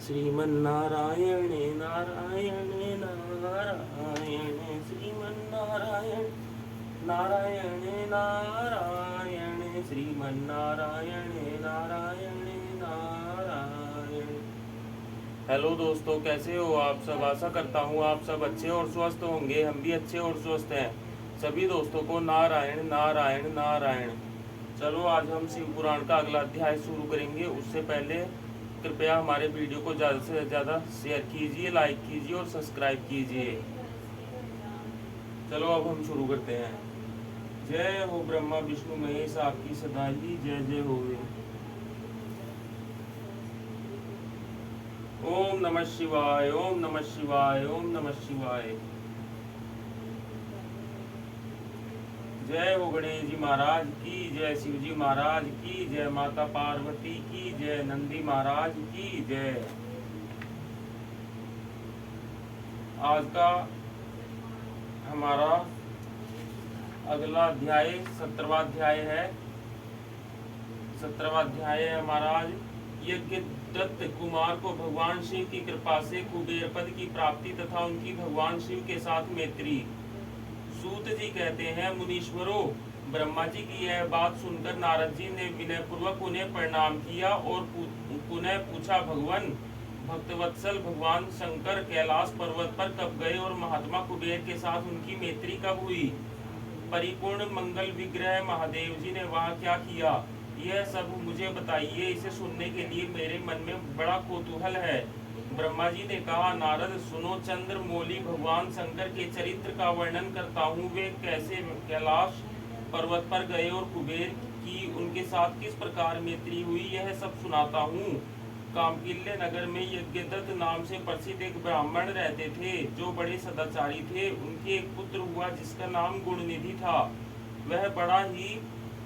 Sriman Narayana Narayan Narayan Sriman Narayana Narayan Narayan Sriman Narayana Narayan Narayan. Hello दोस्तों, कैसे हो आप सब। आशा करता हूँ आप सब अच्छे और स्वस्थ होंगे। हम भी अच्छे और स्वस्थ हैं। सभी दोस्तों को नारायण नारायण नारायण। चलो आज हम शिव पुराण का अगला अध्याय शुरू करेंगे। उससे पहले कृपया हमारे वीडियो को ज़्यादा से ज़्यादा शेयर कीजिए, लाइक कीजिए और सब्सक्राइब कीजिए। चलो अब हम शुरू करते हैं। जय हो ब्रह्मा विष्णु महेश, आपकी सदा ही जय जय होवे। ओम नमः शिवाय, ओम नमः शिवाय, ओम नमः शिवाय। जय हो गणेश जी महाराज की जय, शिव जी महाराज की जय, माता पार्वती की जय, नंदी महाराज की जय। आज का हमारा अगला अध्याय 17वां अध्याय है। 17वां अध्याय है हमारा आज। यज्ञ दत्त कुमार को भगवान शिव की कृपा से कुबेर पद की प्राप्ति तथा उनकी भगवान शिव के साथ मैत्री। सूत जी कहते हैं, मुनीश्वरों, ब्रह्मा जी की यह बात सुनकर नारद जी ने विनय पूर्वक उन्हें प्रणाम किया और पुनः पूछा, भगवान भक्तवत्सल भगवान शंकर कैलाश पर्वत पर कब गए और महात्मा कुबेर के साथ उनकी मैत्री कब हुई? परिपूर्ण मंगल विग्रह महादेव जी ने वहाँ क्या किया? यह सब मुझे बताइए। इसे सुनने के लिए मेरे मन में बड़ा कौतूहल है। ब्रह्मा जी ने कहा, नारद सुनो, चंद्र मौली भगवान शंकर के चरित्र का वर्णन करता हूँ। वे कैसे कैलाश पर्वत पर गए और कुबेर की उनके साथ किस प्रकार मैत्री हुई, यह सब सुनाता हूँ। कामकिल्य नगर में यज्ञदत्त नाम से प्रसिद्ध एक ब्राह्मण रहते थे, जो बड़े सदाचारी थे। उनके एक पुत्र हुआ जिसका नाम गुणनिधि था। वह बड़ा ही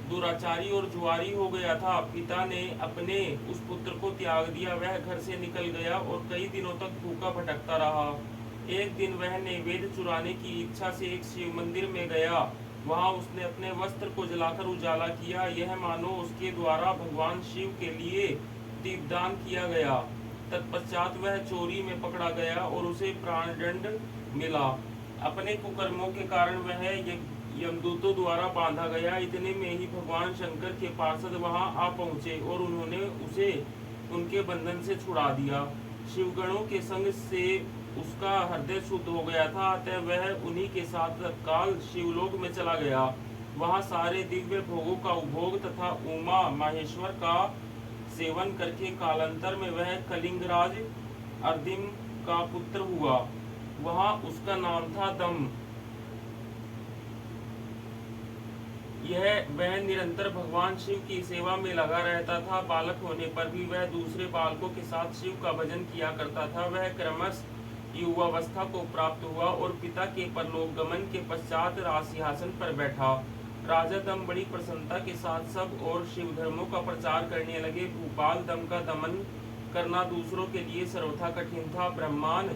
दुराचारी और जुआरी हो गया था। पिता ने अपने उस पुत्र को त्याग दिया। वह घर से निकल गया और कई दिनों तक भूखा भटकता रहा। एक दिन वह नैवेद्य चुराने की इच्छा से एक शिव मंदिर में गया। वहां उसने अपने वस्त्र को जलाकर उजाला किया, यह मानो उसके द्वारा भगवान शिव के लिए दीपदान किया गया। तत्पश्चात वह चोरी में पकड़ा गया और उसे प्राणदंड मिला। अपने कुकर्मों के कारण वह यमदूतों द्वारा बांधा गया। इतने में ही भगवान शंकर के पार्षद वहां आ पहुंचे और उन्होंने उसे उनके बंधन से छुड़ा दिया। शिवगणों के संग से उसका हृदय शुद्ध हो गया था, अतः वह उन्हीं के साथ तत्काल शिवलोक में चला गया। वहां सारे दिव्य भोगों का उपभोग तथा उमा माहेश्वर का सेवन करके कालांतर में वह कलिंगराज अर्दिम का पुत्र हुआ। वहां उसका नाम था दम। वह निरंतर भगवान शिव की सेवा में लगा रहता था। बालक होने पर भी वह दूसरे बालकों के साथ शिव का भजन किया करता था। वह क्रमश युवावस्था को प्राप्त हुआ और पिता के परलोक गमन के पश्चात राजसिंहासन पर बैठा। राजा दम बड़ी प्रसन्नता के साथ सब और शिव धर्मों का प्रचार करने लगे। भूपाल दम का दमन करना दूसरों के लिए सर्वथा कठिन था। ब्रह्मांड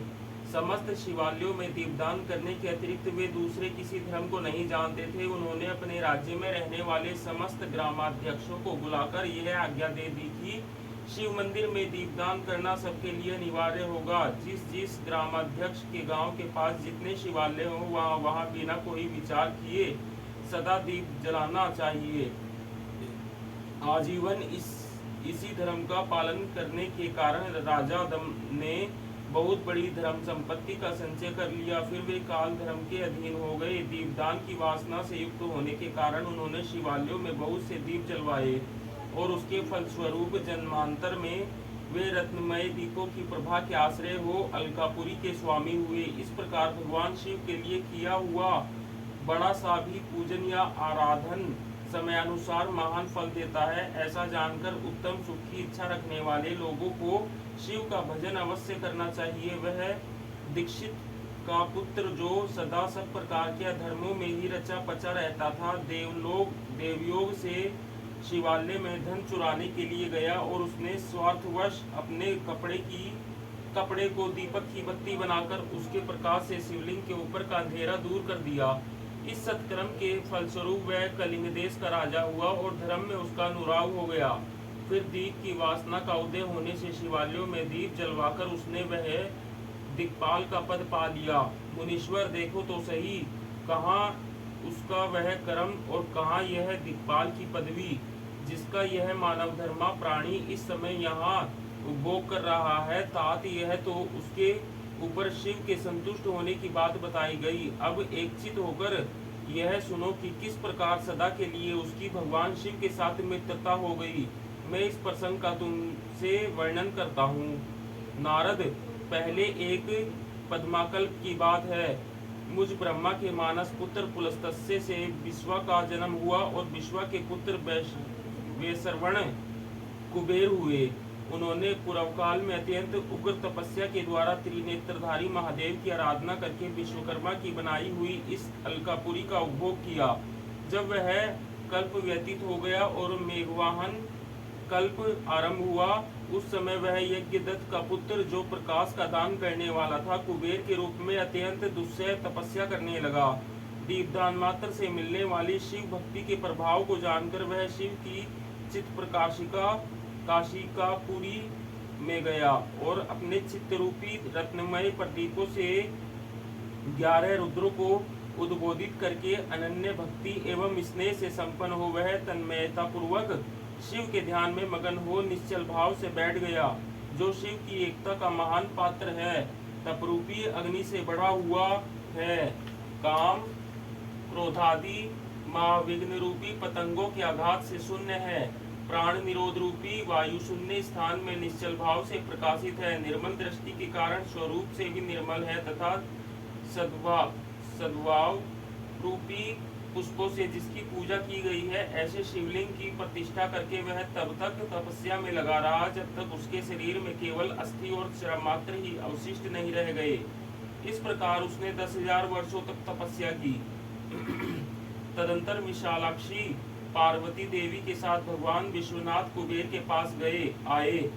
समस्त शिवालयों में दीपदान करने के अतिरिक्त वे दूसरे किसी धर्म को नहीं जानते थे। उन्होंने अपने राज्य में रहने वाले समस्त ग्रामाध्यक्षों को बुलाकर यह आज्ञा दे दी कि शिव मंदिर में दीपदान करना सबके लिए अनिवार्य होगा। जिस जिस ग्रामाध्यक्ष के गांव के पास जितने शिवालय हो वहाँ बिना कोई विचार किए सदा दीप जलाना चाहिए। आजीवन इसी धर्म का पालन करने के कारण राजा दम ने बहुत बड़ी धर्म संपत्ति का संचय कर लिया। फिर वे काल धर्म के अधीन हो गए। दीपदान की वासना से युक्त होने के कारण उन्होंने शिवालयों में बहुत से दीप जलवाए और उसके फलस्वरूप जन्मांतर में वे रत्नमय दीपों की प्रभा के आश्रय हो अलकापुरी के स्वामी हुए। इस प्रकार भगवान शिव के लिए किया हुआ बड़ा सा भी पूजन या आराधन समयानुसार महान फल देता है। ऐसा जानकर उत्तम सुख की इच्छा रखने वाले लोगों को शिव का भजन अवश्य करना चाहिए। वह दीक्षित का पुत्र जो सदा सब प्रकार के धर्मों में ही रचा पचा रहता था, देवयोग से शिवालय में धन चुराने के लिए गया और उसने स्वार्थवश अपने कपड़े को दीपक की बत्ती बनाकर उसके प्रकाश से शिवलिंग के ऊपर का अंधेरा दूर कर दिया। इस सत्कर्म के फलस्वरूप वह कलिंग देश का राजा हुआ और धर्म में उसका अनुराग हो गया। फिर दीप की वासना का उदय होने से शिवालयों में दीप जलवाकर उसने वह दिक्पाल का पद पा लिया। मुनीश्वर देखो तो सही, कहाँ उसका वह कर्म और कहाँ यह दिक्पाल की पदवी, जिसका यह मानव धर्मा प्राणी इस समय यहाँ उपभोग कर रहा है। तात यह तो उसके ऊपर शिव के संतुष्ट होने की बात बताई गई। अब एकचित होकर यह सुनो कि किस प्रकार सदा के लिए उसकी भगवान शिव के साथ मित्रता हो गई। मैं इस प्रसंग का तुमसे वर्णन करता हूँ। नारद, पहले एक पद्माकल्प की बात है। मुझ ब्रह्मा के मानस पुत्र पुलस्त्य से विश्वा का जन्म हुआ और विश्वा के पुत्र वैश्रवण कुबेर हुए। उन्होंने पूर्वकाल में अत्यंत उग्र तपस्या के द्वारा त्रिनेत्रधारी महादेव की आराधना करके विश्वकर्मा की बनाई हुई इस अलकापुरी का उपभोग किया। जब वह कल्प व्यतीत हो गया और मेघवाहन कल्प आरंभ हुआ, उस समय वह यज्ञदत्त का पुत्र, जो प्रकाश का दान करने वाला था, कुबेर के रूप में अत्यंत दुस्सह तपस्या करने लगा। दीपदान मात्र से मिलने वाली शिव भक्ति के प्रभाव को जानकर वह शिव की चित्त प्रकाशिका काशिकापुरी में गया और अपने चित्त रूपी रत्नमय प्रदीपों से 11 रुद्रों को उद्बोधित करके अनन्य भक्ति एवं स्नेह से संपन्न हो वह तन्मयता पूर्वक शिव के ध्यान में मगन हो निश्चल भाव से बैठ गया। जो शिव की एकता का महान पात्र है, तपरूपी अग्नि से बढ़ा हुआ है, काम क्रोधादि महाविघ्न रूपी पतंगों के आघात से शून्य है, प्राण निरोध रूपी वायु शून्य स्थान में निश्चल भाव से प्रकाशित है, निर्मल दृष्टि के कारण स्वरूप से भी निर्मल है तथा सद्भाव रूपी पुष्पों से जिसकी पूजा की गई है, ऐसे शिवलिंग की प्रतिष्ठा करके वह तब तक तपस्या में लगा रहा जब तक उसके शरीर में केवल अस्थि और श्रम मात्र ही अवशिष्ट नहीं रह गए। इस प्रकार उसने 10,000 वर्षों तक तपस्या की। तदंतर विशालाक्षी पार्वती देवी के साथ भगवान विश्वनाथ कुबेर के पास आए।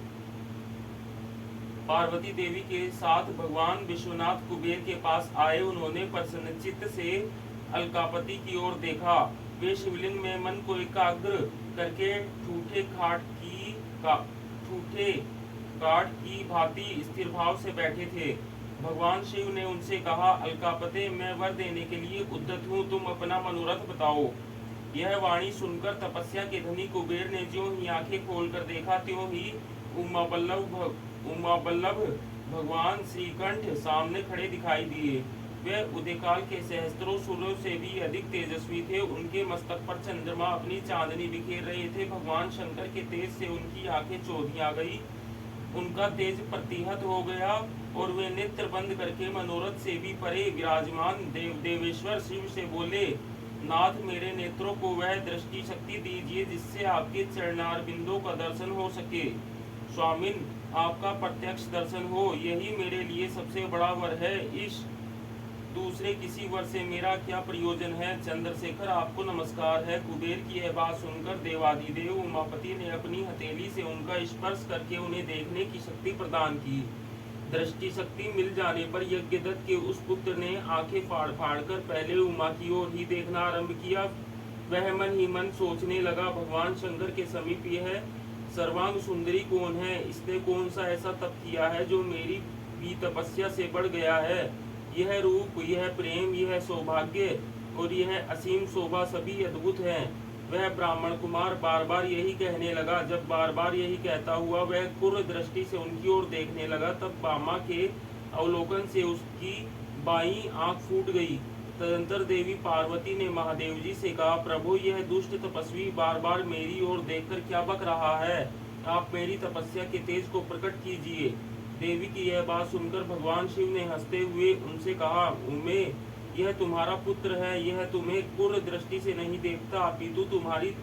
पार्वती देवी के साथ भगवान विश्वनाथ कुबेर के पास आए। उन्होंने प्रसन्नचित्त से अलकापति की ओर देखा। वे शिवलिंग में मन को एकाग्र करके ठूठे काठ की भांति स्थिर भाव से बैठे थे। भगवान शिव ने उनसे कहा, अलकापते, मैं वर देने के लिए उद्यत हूँ, तुम अपना मनोरथ बताओ। यह वाणी सुनकर तपस्या के धनी कुबेर ने ज्यों ही आंखें खोलकर देखा, त्यों ही उमावल्लभ भगवान श्रीकंठ सामने खड़े दिखाई दिए। वे उदयकाल के सहस्त्रों सूर्यों से भी अधिक तेजस्वी थे। उनके मस्तक पर चंद्रमा अपनी चांदनी बिखेर रहे थे। भगवान शंकर के तेज से उनकी आंखें चौधिया गई, उनका तेज प्रतिहत हो गया और वे नेत्र बंद करके मनोरथ से भी परे विराजमान देवेश्वर शिव से बोले, नाथ, मेरे नेत्रों को वह दृष्टि शक्ति दीजिए जिससे आपके चरणार बिंदों का दर्शन हो सके। स्वामिन, आपका प्रत्यक्ष दर्शन हो, यही मेरे लिए सबसे बड़ा वर है। इस दूसरे किसी वर से मेरा क्या प्रयोजन है। चंद्रशेखर, आपको नमस्कार है। कुबेर की यह बात सुनकर देवाधिदेव उमापति ने अपनी हथेली से उनका स्पर्श करके उन्हें देखने की शक्ति प्रदान की। दृष्टि शक्ति मिल जाने पर यज्ञदत्त के उस पुत्र ने आंखें फाड़ फाड़ कर पहले उमा की ओर ही देखना आरंभ किया। वह मन ही मन सोचने लगा, भगवान शंकर के समीप यह सर्वांग सुंदरी कौन है? इसने कौन सा ऐसा तप किया है जो मेरी भी तपस्या से बढ़ गया है? यह रूप, यह प्रेम, यह सौभाग्य और यह असीम शोभा सभी अद्भुत है। वह ब्राह्मण कुमार बार बार यही कहने लगा। जब बार बार यही कहता हुआ वह क्रूर दृष्टि से उनकी ओर देखने लगा, तब बामा के अवलोकन से उसकी बाईं आंख फूट गई। तदंतर देवी पार्वती ने महादेव जी से कहा, प्रभु, यह दुष्ट तपस्वी बार बार मेरी ओर देखकर क्या बक रहा है? आप मेरी तपस्या के तेज को प्रकट कीजिए। देवी की यह बात सुनकर भगवान शिव ने हंसते हुए उनसे कहा, उमे, यह तुम्हारा पुत्र है। यह तुम्हें क्रूर दृष्टि से नहीं देखता, अपितु तुम्हारी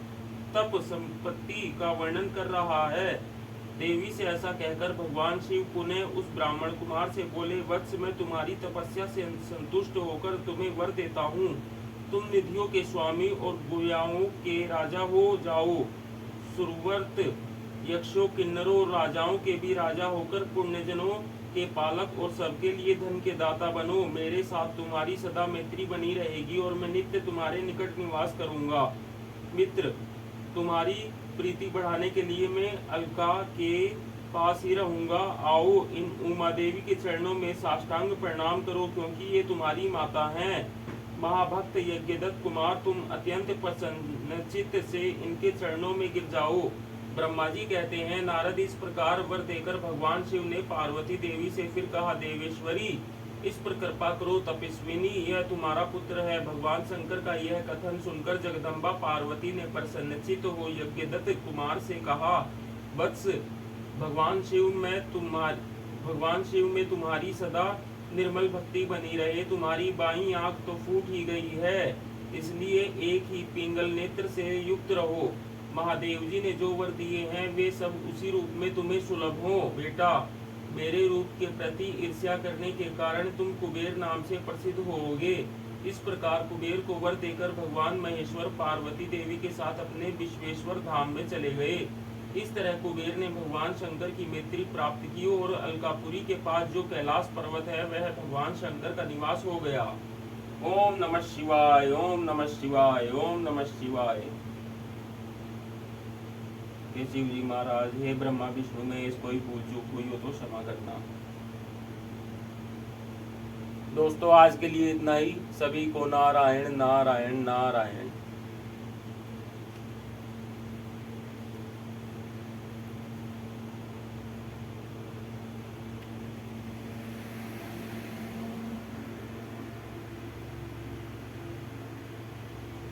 तप संपत्ति का वर्णन कर रहा है। देवी से ऐसा कहकर भगवान शिव पुनः उस ब्राह्मण कुमार से बोले, वत्स, मैं तुम्हारी तपस्या से संतुष्ट होकर तुम्हें वर देता हूँ। तुम निधियों के स्वामी और गुयाओं के राजा हो जाओ। सुरवर्त, यक्षों, किन्नरों और राजाओं के भी राजा होकर पुण्यजनों के पालक और सबके लिए धन के दाता बनो। मेरे साथ तुम्हारी सदा मैत्री बनी रहेगी और मैं नित्य तुम्हारे निकट निवास करूंगा। मित्र, तुम्हारी प्रीति बढ़ाने के लिए मैं अलका के पास ही रहूंगा। आओ इन उमा देवी के चरणों में साष्टांग प्रणाम करो, क्योंकि ये तुम्हारी माता हैं। महाभक्त यज्ञदत्त कुमार, तुम अत्यंत प्रसन्नचित्त से इनके चरणों में गिर जाओ। ब्रह्मा जी कहते हैं, नारद इस प्रकार वर देकर भगवान शिव ने पार्वती देवी से फिर कहा, देवेश्वरी इस पर कृपा करो तपस्विनी, यह तुम्हारा पुत्र है। भगवान शंकर का यह कथन सुनकर जगदम्बा पार्वती ने प्रसन्नचित्त हो यज्ञदत्त कुमार से कहा, वत्स भगवान शिव में तुम्हारी सदा निर्मल भक्ति बनी रहे। तुम्हारी बाईं आंख तो फूट ही गई है, इसलिए एक ही पिंगल नेत्र से युक्त रहो। महादेव जी ने जो वर दिए हैं वे सब उसी रूप में तुम्हें सुलभ हो। बेटा, मेरे रूप के प्रति ईर्ष्या करने के कारण तुम कुबेर नाम से प्रसिद्ध होोगे। इस प्रकार कुबेर को वर देकर भगवान महेश्वर पार्वती देवी के साथ अपने विश्वेश्वर धाम में चले गए। इस तरह कुबेर ने भगवान शंकर की मैत्री प्राप्त की और अलकापुरी के पास जो कैलाश पर्वत है वह भगवान शंकर का निवास हो गया। ओम नमः शिवाय, ओम नमः शिवाय, ओम नमः शिवाय। हे शिव जी महाराज, हे ब्रह्मा विष्णु, में इस कोई भूल चूक हुई हो तो क्षमा करना। दोस्तों आज के लिए इतना ही। सभी को नारायण नारायण नारायण।